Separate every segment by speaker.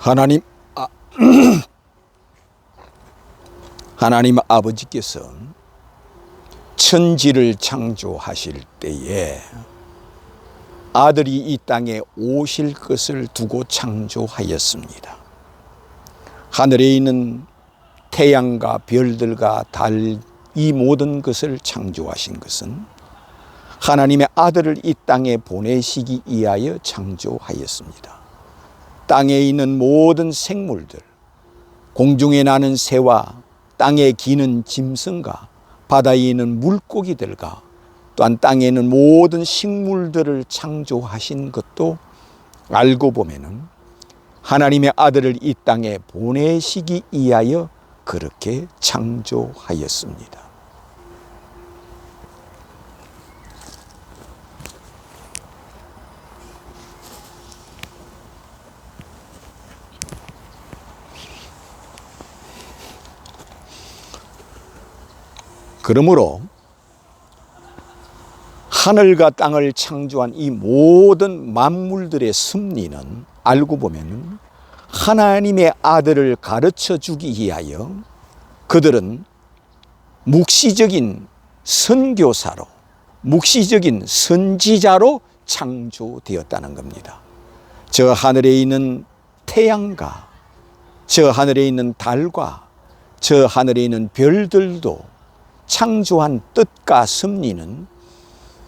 Speaker 1: 하나님, 하나님 아버지께서 천지를 창조하실 때에 아들이 이 땅에 오실 것을 두고 창조하였습니다. 하늘에 있는 태양과 별들과 달, 이 모든 것을 창조하신 것은 하나님의 아들을 이 땅에 보내시기 위하여 창조하였습니다. 땅에 있는 모든 생물들, 공중에 나는 새와 땅에 기는 짐승과 바다에 있는 물고기들과 또한 땅에 있는 모든 식물들을 창조하신 것도 알고 보면은 하나님의 아들을 이 땅에 보내시기 위하여 그렇게 창조하였습니다. 그러므로 하늘과 땅을 창조한 이 모든 만물들의 섭리는 알고 보면 하나님의 아들을 가르쳐 주기 위하여 그들은 묵시적인 선교사로, 묵시적인 선지자로 창조되었다는 겁니다. 저 하늘에 있는 태양과 저 하늘에 있는 달과 저 하늘에 있는 별들도 창조한 뜻과 섭리는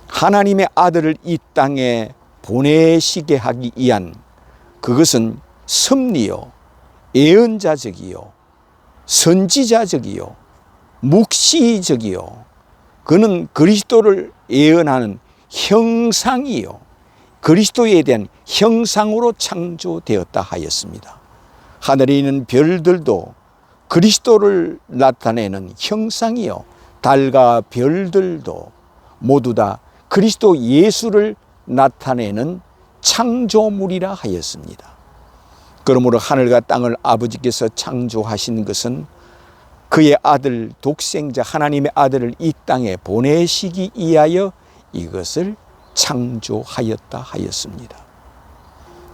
Speaker 1: 하나님의 아들을 이 땅에 보내시게 하기 위한 그것은 섭리요, 예언자적이요, 선지자적이요, 묵시적이요, 그는 그리스도를 예언하는 형상이요, 그리스도에 대한 형상으로 창조되었다 하였습니다. 하늘에 있는 별들도 그리스도를 나타내는 형상이요, 달과 별들도 모두 다 그리스도 예수를 나타내는 창조물이라 하였습니다. 그러므로 하늘과 땅을 아버지께서 창조하신 것은 그의 아들, 독생자 하나님의 아들을 이 땅에 보내시기 위하여 이것을 창조하였다 하였습니다.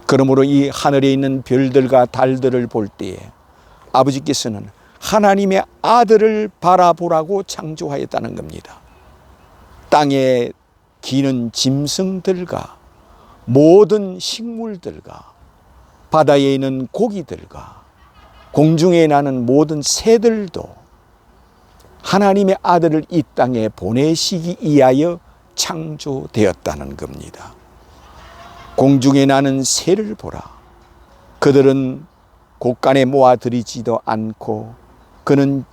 Speaker 1: 그러므로 이 하늘에 있는 별들과 달들을 볼 때에 아버지께서는 하나님의 아들을 바라보라고 창조하였다는 겁니다. 땅에 기는 짐승들과 모든 식물들과 바다에 있는 고기들과 공중에 나는 모든 새들도 하나님의 아들을 이 땅에 보내시기 위하여 창조되었다는 겁니다. 공중에 나는 새를 보라. 그들은 곳간에 모아들이지도 않고 그는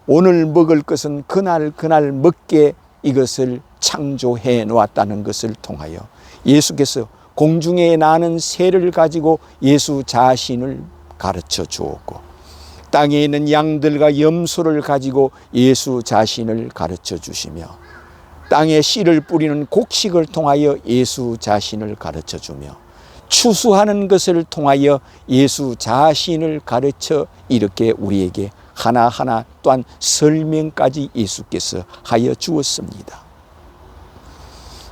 Speaker 1: 오늘 먹을 것은 그날 먹게 이것을 창조해 놓았다는 것을 통하여 예수께서 공중에 나는 새를 가지고 예수 자신을 가르쳐 주었고 땅에 있는 양들과 염소를 가지고 예수 자신을 가르쳐 주시며 땅에 씨를 뿌리는 곡식을 통하여 예수 자신을 가르쳐 주며 추수하는 것을 통하여 예수 자신을 가르쳐 이렇게 우리에게 하나하나 또한 설명까지 예수께서 하여 주었습니다.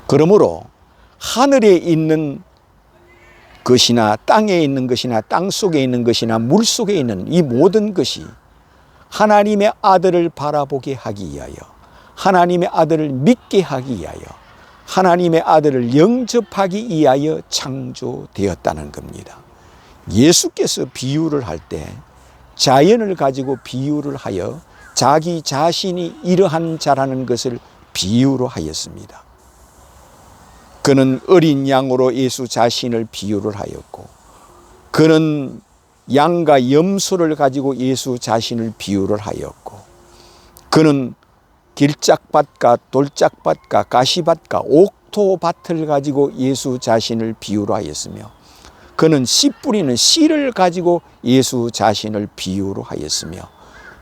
Speaker 1: 그러므로 하늘에 있는 것이나 땅에 있는 것이나 땅 속에 있는 것이나 물 속에 있는 이 모든 것이 하나님의 아들을 바라보게 하기 위하여 하나님의 아들을 믿게 하기 위하여 하나님의 아들을 영접하기 위하여 창조되었다는 겁니다. 예수께서 비유를 할 때 자연을 가지고 비유를 하여 자기 자신이 이러한 자라는 것을 비유로 하였습니다. 그는 어린 양으로 예수 자신을 비유를 하였고 그는 양과 염소를 가지고 예수 자신을 비유를 하였고 그는 길짝밭과 돌짝밭과 가시밭과 옥토밭을 가지고 예수 자신을 비유로 하였으며 그는 씨 뿌리는 씨를 가지고 예수 자신을 비유로 하였으며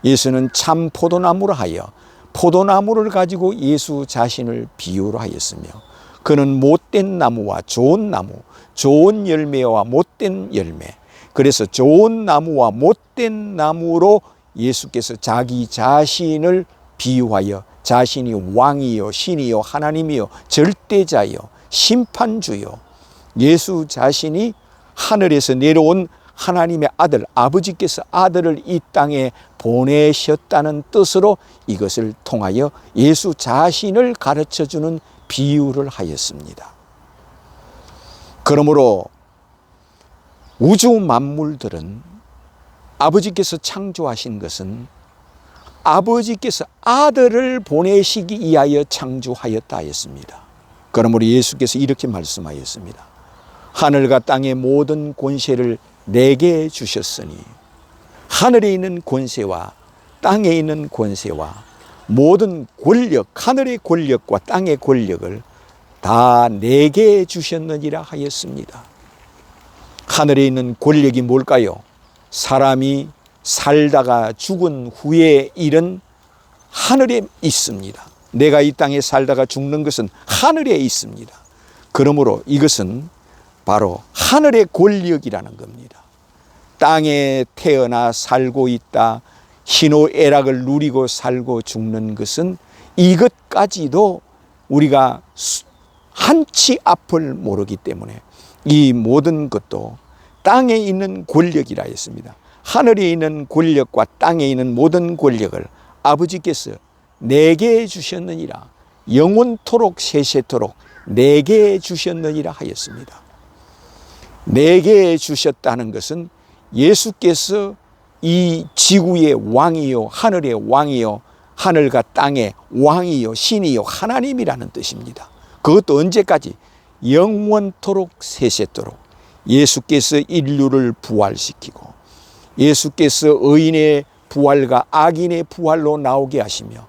Speaker 1: 예수는 참 포도나무로 하여 포도나무를 가지고 예수 자신을 비유로 하였으며 그는 못된 나무와 좋은 나무, 좋은 열매와 못된 열매, 그래서 좋은 나무와 못된 나무로 예수께서 자기 자신을 비유하여 자신이 왕이요 신이요 하나님이요 절대자요 심판주요 예수 자신이 하늘에서 내려온 하나님의 아들, 아버지께서 아들을 이 땅에 보내셨다는 뜻으로 이것을 통하여 예수 자신을 가르쳐주는 비유를 하였습니다. 그러므로 우주 만물들은 아버지께서 창조하신 것은 아버지께서 아들을 보내시기 위하여 창조하였다 하였습니다. 그러므로 예수께서 이렇게 말씀하였습니다. 하늘과 땅의 모든 권세를 내게 주셨으니 하늘에 있는 권세와 땅에 있는 권세와 모든 권력, 하늘의 권력과 땅의 권력을 다 내게 주셨느니라 하였습니다. 하늘에 있는 권력이 뭘까요? 사람이 살다가 죽은 후의 일은 하늘에 있습니다. 내가 이 땅에 살다가 죽는 것은 하늘에 있습니다. 그러므로 이것은 바로 하늘의 권력이라는 겁니다. 땅에 태어나 살고 있다, 희노애락을 누리고 살고 죽는 것은 이것까지도 우리가 한치 앞을 모르기 때문에 이 모든 것도 땅에 있는 권력이라 했습니다. 하늘에 있는 권력과 땅에 있는 모든 권력을 아버지께서 내게 주셨느니라, 영원토록 세세토록 내게 주셨느니라 하였습니다. 내게 주셨다는 것은 예수께서 이 지구의 왕이요, 하늘의 왕이요, 하늘과 땅의 왕이요, 신이요, 하나님이라는 뜻입니다. 그것도 언제까지? 영원토록 세세토록 예수께서 인류를 부활시키고 예수께서 의인의 부활과 악인의 부활로 나오게 하시며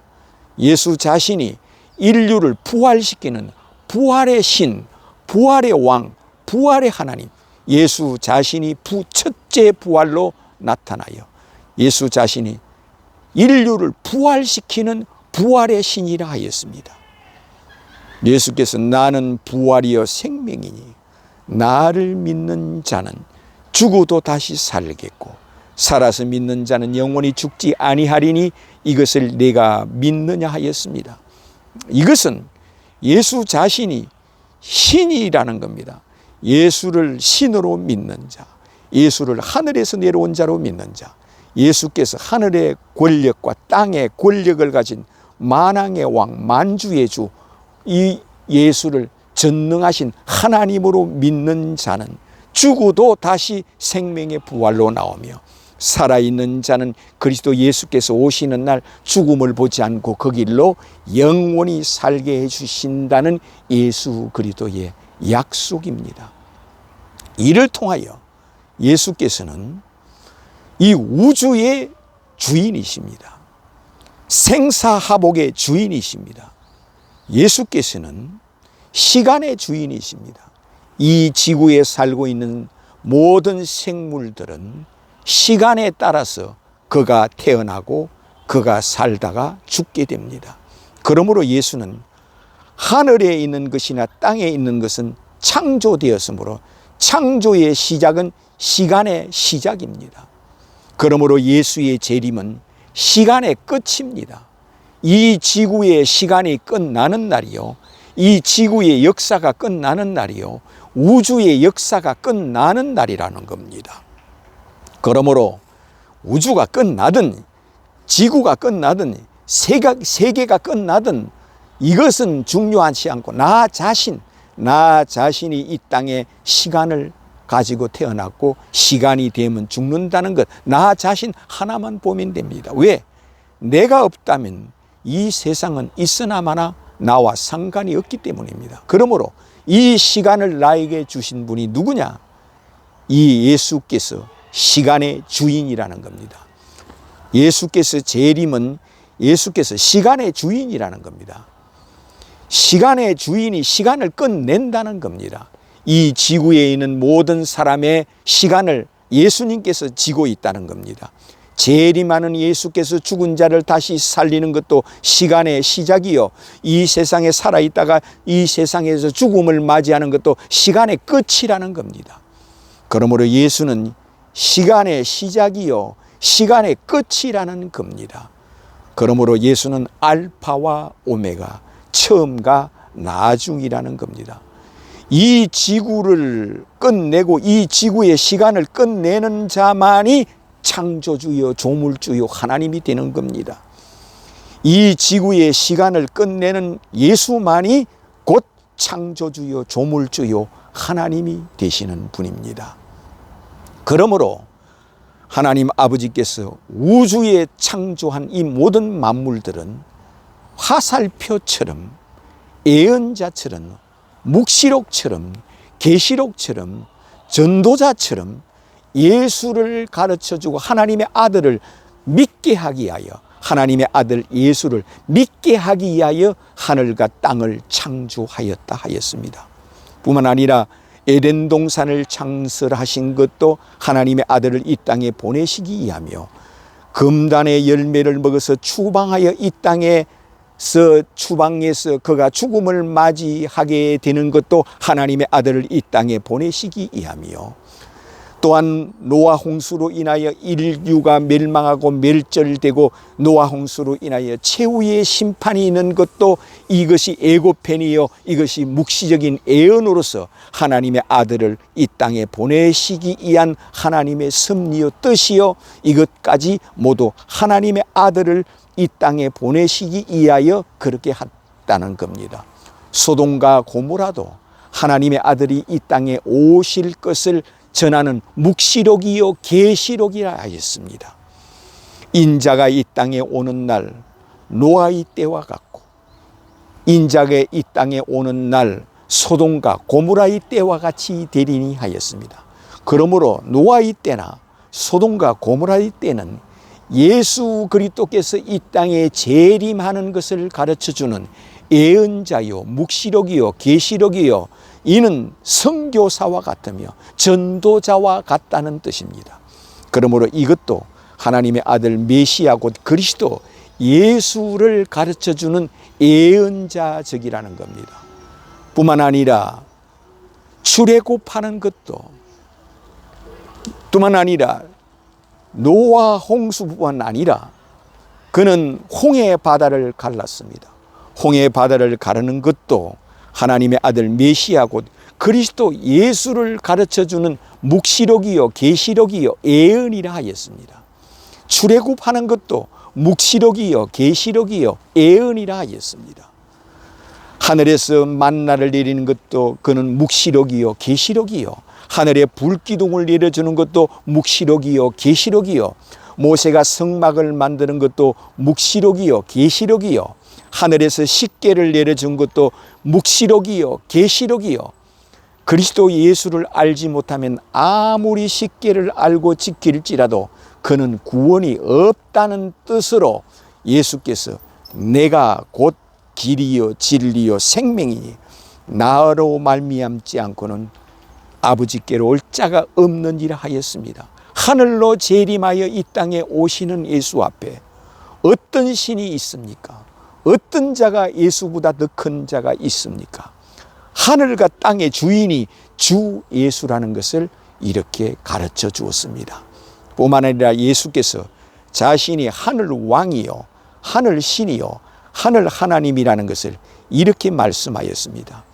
Speaker 1: 예수 자신이 인류를 부활시키는 부활의 신, 부활의 왕, 부활의 하나님, 예수 자신이 첫째 부활로 나타나요. 예수 자신이 인류를 부활시키는 부활의 신이라 하였습니다. 예수께서 나는 부활이요 생명이니 나를 믿는 자는 죽어도 다시 살겠고 살아서 믿는 자는 영원히 죽지 아니하리니 이것을 내가 믿느냐 하였습니다. 이것은 예수 자신이 신이라는 겁니다. 예수를 신으로 믿는 자, 예수를 하늘에서 내려온 자로 믿는 자, 예수께서 하늘의 권력과 땅의 권력을 가진 만왕의 왕, 만주의 주, 이 예수를 전능하신 하나님으로 믿는 자는 죽어도 다시 생명의 부활로 나오며 살아있는 자는 그리스도 예수께서 오시는 날 죽음을 보지 않고 그 길로 영원히 살게 해주신다는 예수 그리스도의 약속입니다. 이를 통하여 예수께서는 이 우주의 주인이십니다. 생사화복의 주인이십니다. 예수께서는 시간의 주인이십니다. 이 지구에 살고 있는 모든 생물들은 시간에 따라서 그가 태어나고 그가 살다가 죽게 됩니다. 그러므로 예수는 하늘에 있는 것이나 땅에 있는 것은 창조되었으므로 창조의 시작은 시간의 시작입니다. 그러므로 예수의 재림은 시간의 끝입니다. 이 지구의 시간이 끝나는 날이요, 이 지구의 역사가 끝나는 날이요, 우주의 역사가 끝나는 날이라는 겁니다. 그러므로 우주가 끝나든 지구가 끝나든 세계가 끝나든 이것은 중요하지 않고 나 자신이 이 땅에 시간을 가지고 태어났고 시간이 되면 죽는다는 것, 나 자신 하나만 보면 됩니다. 왜? 내가 없다면 이 세상은 있으나마나 나와 상관이 없기 때문입니다. 그러므로 이 시간을 나에게 주신 분이 누구냐? 이 예수께서 시간의 주인이라는 겁니다. 예수께서 재림은 예수께서 시간의 주인이라는 겁니다. 시간의 주인이 시간을 끝낸다는 겁니다. 이 지구에 있는 모든 사람의 시간을 예수님께서 지고 있다는 겁니다. 재림하는 예수께서 죽은 자를 다시 살리는 것도 시간의 시작이요, 이 세상에 살아있다가 이 세상에서 죽음을 맞이하는 것도 시간의 끝이라는 겁니다. 그러므로 예수는 시간의 시작이요 시간의 끝이라는 겁니다. 그러므로 예수는 알파와 오메가, 처음과 나중이라는 겁니다. 이 지구를 끝내고 이 지구의 시간을 끝내는 자만이 창조주요 조물주요 하나님이 되는 겁니다. 이 지구의 시간을 끝내는 예수만이 곧 창조주요 조물주요 하나님이 되시는 분입니다. 그러므로 하나님 아버지께서 우주에 창조한 이 모든 만물들은 화살표처럼, 예언자처럼, 묵시록처럼, 계시록처럼, 전도자처럼 예수를 가르쳐주고 하나님의 아들을 믿게 하기 위하여, 하나님의 아들 예수를 믿게 하기 위하여 하늘과 땅을 창조하였다 하였습니다. 뿐만 아니라 에덴 동산을 창설하신 것도 하나님의 아들을 이 땅에 보내시기 위하며, 금단의 열매를 먹어서 추방하여 이 땅에서 추방해서 그가 죽음을 맞이하게 되는 것도 하나님의 아들을 이 땅에 보내시기 위하며, 또한 노아 홍수로 인하여 인류가 멸망하고 멸절되고 노아 홍수로 인하여 최후의 심판이 있는 것도 이것이 예고편이요, 이것이 묵시적인 예언으로서 하나님의 아들을 이 땅에 보내시기 위한 하나님의 섭리요 뜻이요, 이것까지 모두 하나님의 아들을 이 땅에 보내시기 위하여 그렇게 했다는 겁니다. 소돔과 고모라도 하나님의 아들이 이 땅에 오실 것을 전하는 묵시록이요 계시록이라 하였습니다. 인자가 이 땅에 오는 날 노아의 때와 같고, 인자가 이 땅에 오는 날 소돔과 고모라의 때와 같이 되리니 하였습니다. 그러므로 노아의 때나 소돔과 고모라의 때는 예수 그리스도께서 이 땅에 재림하는 것을 가르쳐주는 예언자요, 묵시록이요, 계시록이요, 이는 선교사와 같으며 전도자와 같다는 뜻입니다. 그러므로 이것도 하나님의 아들 메시아 곧 그리스도 예수를 가르쳐주는 예언자적이라는 겁니다. 뿐만 아니라 출애굽하는 것도, 뿐만 아니라 노아 홍수뿐만 아니라 그는 홍해 바다를 갈랐습니다. 홍해 바다를 가르는 것도 하나님의 아들 메시아 곧 그리스도 예수를 가르쳐주는 묵시록이요 계시록이요 예언이라 하였습니다. 출애굽하는 것도 묵시록이요 계시록이요 예언이라 하였습니다. 하늘에서 만나를 내리는 것도 그는 묵시록이요 계시록이요, 하늘에 불기둥을 내려주는 것도 묵시록이요 계시록이요, 모세가 성막을 만드는 것도 묵시록이요 계시록이요, 하늘에서 식계를 내려준 것도 묵시록이요 계시록이요, 그리스도 예수를 알지 못하면 아무리 식계를 알고 지킬지라도 그는 구원이 없다는 뜻으로 예수께서 내가 곧 길이요 진리요 생명이니 나로 말미암지 않고는 아버지께로 올 자가 없느니라 하였습니다. 하늘로 재림하여 이 땅에 오시는 예수 앞에 어떤 신이 있습니까? 어떤 자가 예수보다 더 큰 자가 있습니까? 하늘과 땅의 주인이 주 예수라는 것을 이렇게 가르쳐 주었습니다. 뿐만 아니라 예수께서 자신이 하늘 왕이요, 하늘 신이요, 하늘 하나님이라는 것을 이렇게 말씀하였습니다.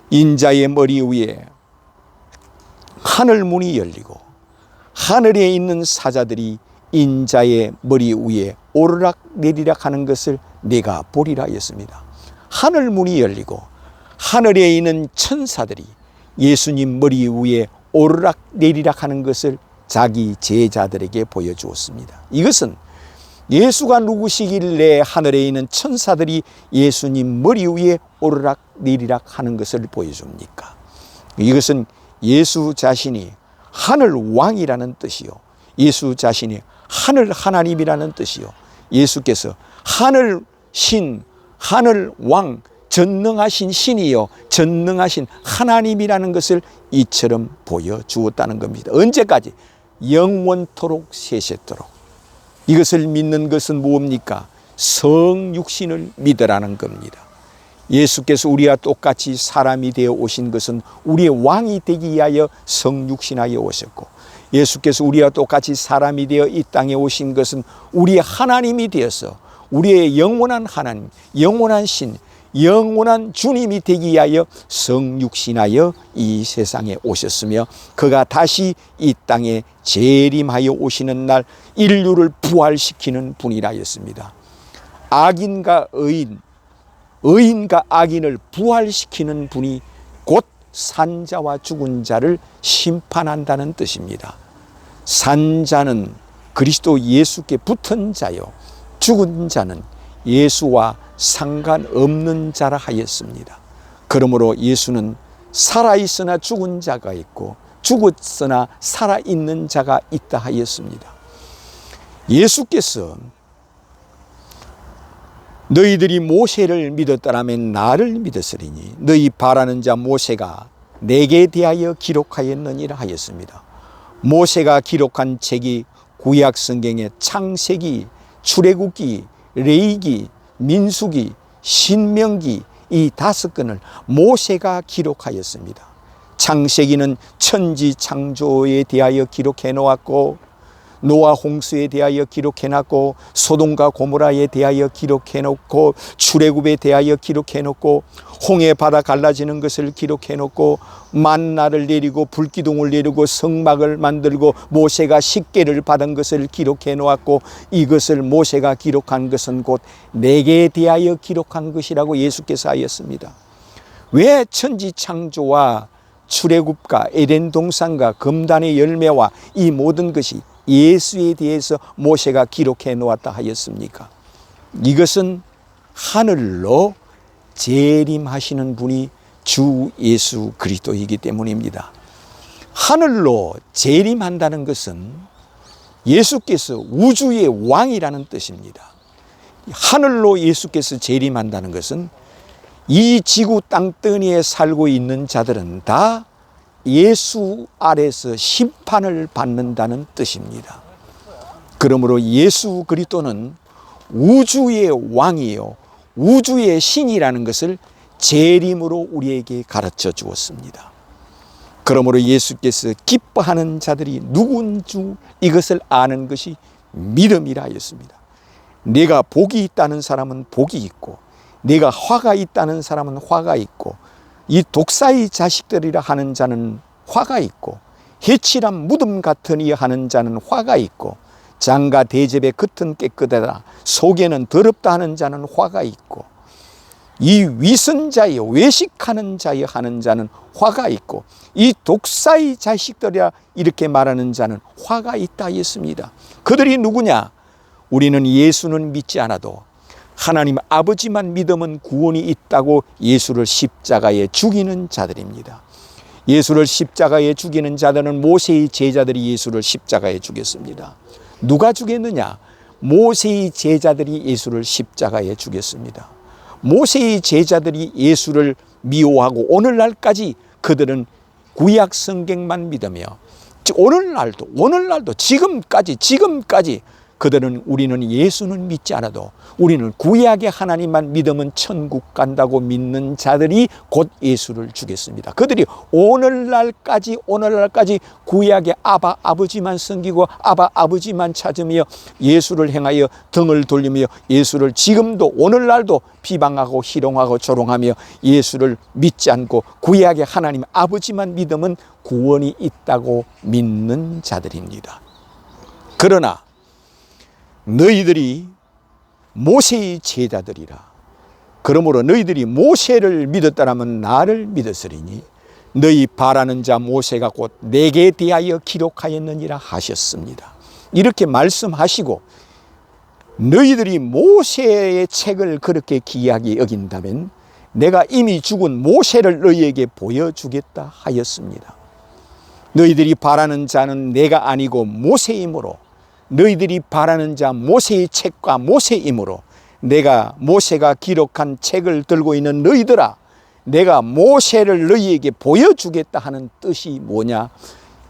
Speaker 1: 인자의 머리 위에 하늘 문이 열리고 하늘에 있는 사자들이 인자의 머리 위에 오르락 내리락 하는 것을 내가 보리라 하였습니다. 하늘 문이 열리고 하늘에 있는 천사들이 예수님 머리 위에 오르락 내리락 하는 것을 자기 제자들에게 보여주었습니다. 이것은 예수가 누구시길래 하늘에 있는 천사들이 예수님 머리 위에 오르락 내리락 하는 것을 보여줍니까? 이것은 예수 자신이 하늘 왕이라는 뜻이요, 예수 자신이 하늘 하나님이라는 뜻이요, 예수께서 하늘 신, 하늘 왕, 전능하신 신이요 전능하신 하나님이라는 것을 이처럼 보여주었다는 겁니다. 언제까지? 영원토록 세세토록. 이것을 믿는 것은 무엇입니까? 성육신을 믿으라는 겁니다. 예수께서 우리와 똑같이 사람이 되어 오신 것은 우리의 왕이 되기 위하여 성육신하여 오셨고, 예수께서 우리와 똑같이 사람이 되어 이 땅에 오신 것은 우리의 하나님이 되어서 우리의 영원한 하나님, 영원한 신, 영원한 주님이 되기 위하여 성육신하여 이 세상에 오셨으며 그가 다시 이 땅에 재림하여 오시는 날 인류를 부활시키는 분이라 했습니다. 악인과 의인, 의인과 악인을 부활시키는 분이 곧 산자와 죽은 자를 심판한다는 뜻입니다. 산자는 그리스도 예수께 붙은 자요, 죽은 자는 예수와 상관없는 자라 하였습니다. 그러므로 예수는 살아있으나 죽은 자가 있고 죽었으나 살아있는 자가 있다 하였습니다. 예수께서 너희들이 모세를 믿었더라면 나를 믿었으리니 너희 바라는 자 모세가 내게 대하여 기록하였느니라 하였습니다. 모세가 기록한 책이 구약 성경의 창세기, 출애굽기, 레위기, 민수기, 신명기 이 5권을 모세가 기록하였습니다. 창세기는 천지 창조에 대하여 기록해 놓았고 노아 홍수에 대하여 기록해 놨고 소돔과 고모라에 대하여 기록해 놓고 출애굽에 대하여 기록해 놓고 홍해 바다 갈라지는 것을 기록해 놓고 만나를 내리고 불기둥을 내리고 성막을 만들고 모세가 십계를 받은 것을 기록해 놓았고 이것을 모세가 기록한 것은 곧 내게 대하여 기록한 것이라고 예수께서 하였습니다. 왜 천지 창조와 출애굽과 에덴 동산과 금단의 열매와 이 모든 것이 예수에 대해서 모세가 기록해 놓았다 하였습니까? 이것은 하늘로 재림하시는 분이 주 예수 그리스도이기 때문입니다. 하늘로 재림한다는 것은 예수께서 우주의 왕이라는 뜻입니다. 하늘로 예수께서 재림한다는 것은 이 지구 땅덩이에 살고 있는 자들은 다 예수 아래서 심판을 받는다는 뜻입니다. 그러므로 예수 그리스도는 우주의 왕이요 우주의 신이라는 것을 재림으로 우리에게 가르쳐 주었습니다. 그러므로 예수께서 기뻐하는 자들이 누군 줄 이것을 아는 것이 믿음이라 하였습니다. 내가 복이 있다는 사람은 복이 있고 내가 화가 있다는 사람은 화가 있고 이 독사의 자식들이라 하는 자는 화가 있고 해칠한 무덤 같으니 하는 자는 화가 있고 장과 대접의 겉은 깨끗하다 속에는 더럽다 하는 자는 화가 있고 이 위선자여 외식하는 자여 하는 자는 화가 있고 이 독사의 자식들이라 이렇게 말하는 자는 화가 있다 했습니다. 그들이 누구냐? 우리는 예수는 믿지 않아도 하나님 아버지만 믿으면 구원이 있다고 예수를 십자가에 죽이는 자들입니다. 예수를 십자가에 죽이는 자들은 모세의 제자들이 예수를 십자가에 죽였습니다. 누가 죽였느냐? 모세의 제자들이 예수를 십자가에 죽였습니다. 모세의 제자들이 예수를 미워하고 오늘날까지 그들은 구약 성경만 믿으며 오늘날도 지금까지 그들은 우리는 예수는 믿지 않아도 우리는 구약의 하나님만 믿으면 천국 간다고 믿는 자들이 곧 예수를 주겠습니다. 그들이 오늘날까지 구약의 아바 아버지만 섬기고 아바 아버지만 찾으며 예수를 행하여 등을 돌리며 예수를 지금도 오늘날도 비방하고 희롱하고 조롱하며 예수를 믿지 않고 구약의 하나님 아버지만 믿으면 구원이 있다고 믿는 자들입니다. 그러나 너희들이 모세의 제자들이라. 그러므로 너희들이 모세를 믿었다라면 나를 믿었으리니 너희 바라는 자 모세가 곧 내게 대하여 기록하였느니라 하셨습니다. 이렇게 말씀하시고 너희들이 모세의 책을 그렇게 귀하게 여긴다면 내가 이미 죽은 모세를 너희에게 보여주겠다 하였습니다. 너희들이 바라는 자는 내가 아니고 모세이므로 너희들이 바라는 자 모세의 책과 모세이므로 내가 모세가 기록한 책을 들고 있는 너희들아 내가 모세를 너희에게 보여주겠다 하는 뜻이 뭐냐?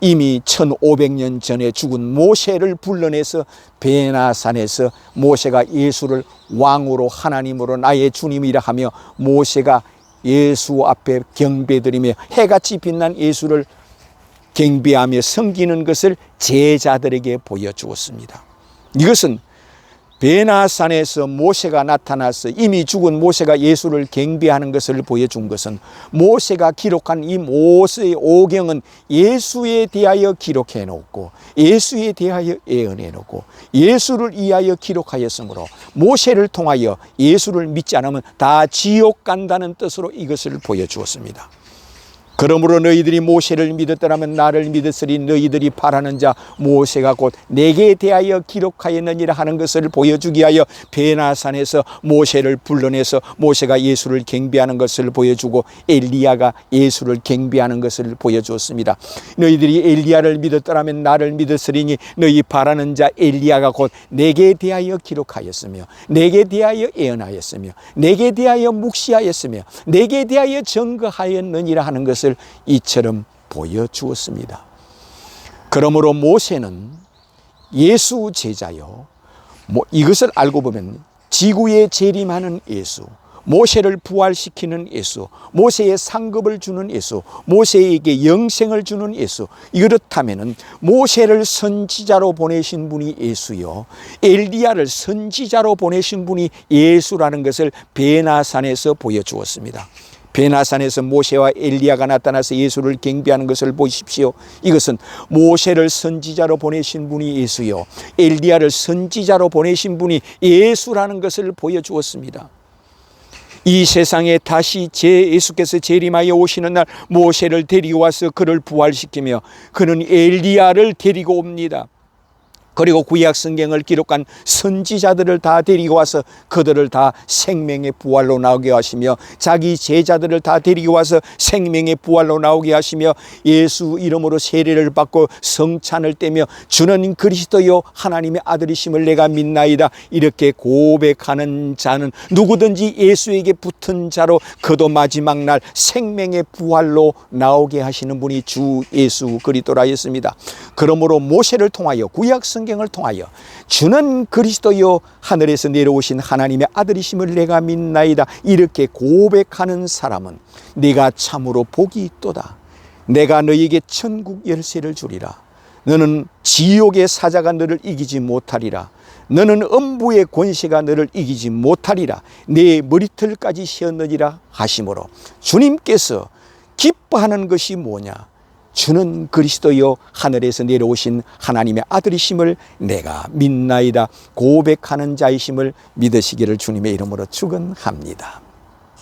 Speaker 1: 이미 1500년 전에 죽은 모세를 불러내서 베나산에서 모세가 예수를 왕으로 하나님으로 나의 주님이라 하며 모세가 예수 앞에 경배드리며 해같이 빛난 예수를 경배하며 섬기는 것을 제자들에게 보여주었습니다. 이것은 베나산에서 모세가 나타나서 이미 죽은 모세가 예수를 경배하는 것을 보여준 것은 모세가 기록한 이 모세의 오경은 예수에 대하여 기록해 놓고 예수에 대하여 예언해 놓고 예수를 위하여 기록하였으므로 모세를 통하여 예수를 믿지 않으면 다 지옥 간다는 뜻으로 이것을 보여주었습니다. 그러므로 너희들이 모세를 믿었더라면 나를 믿었으리. 너희들이 바라는 자 모세가 곧 내게 대하여 기록하였느니라 하는 것을 보여주기 위하여 베나산에서 모세를 불러내서 모세가 예수를 경배하는 것을 보여주고 엘리야가 예수를 경배하는 것을 보여주었습니다. 너희들이 엘리야를 믿었더라면 나를 믿었으리니 너희 바라는 자 엘리야가 곧 내게 대하여 기록하였으며 내게 대하여 예언하였으며 내게 대하여 묵시하였으며 내게 대하여 증거하였느니라 하는 것을 이처럼 보여주었습니다. 그러므로 모세는 예수 제자요, 이것을 알고 보면 지구에 재림하는 예수, 모세를 부활시키는 예수, 모세의 상급을 주는 예수, 모세에게 영생을 주는 예수, 이렇다면 모세를 선지자로 보내신 분이 예수요, 엘리야를 선지자로 보내신 분이 예수라는 것을 베나산에서 보여주었습니다. 베나산에서 모세와 엘리야가 나타나서 예수를 경배하는 것을 보십시오. 이것은 모세를 선지자로 보내신 분이 예수요, 엘리야를 선지자로 보내신 분이 예수라는 것을 보여주었습니다. 이 세상에 다시 예수께서 재림하여 오시는 날 모세를 데리고 와서 그를 부활시키며 그는 엘리야를 데리고 옵니다. 그리고 구약 성경을 기록한 선지자들을 다 데리고 와서 그들을 다 생명의 부활로 나오게 하시며 자기 제자들을 다 데리고 와서 생명의 부활로 나오게 하시며 예수 이름으로 세례를 받고 성찬을 떼며 주는 그리스도요 하나님의 아들이심을 내가 믿나이다 이렇게 고백하는 자는 누구든지 예수에게 붙은 자로 그도 마지막 날 생명의 부활로 나오게 하시는 분이 주 예수 그리스도라였습니다. 그러므로 모세를 통하여 구약 성경을 통하여 주는 그리스도요 하늘에서 내려오신 하나님의 아들이심을 내가 믿나이다 이렇게 고백하는 사람은 네가 참으로 복이 있도다. 내가 너에게 천국 열쇠를 주리라. 너는 지옥의 사자가 너를 이기지 못하리라. 너는 음부의 권세가 너를 이기지 못하리라. 내 머리털까지 씌었느니라 하심으로 주님께서 기뻐하는 것이 뭐냐? 주는 그리스도요 하늘에서 내려오신 하나님의 아들이심을 내가 믿나이다 고백하는 자이심을 믿으시기를 주님의 이름으로 축원합니다.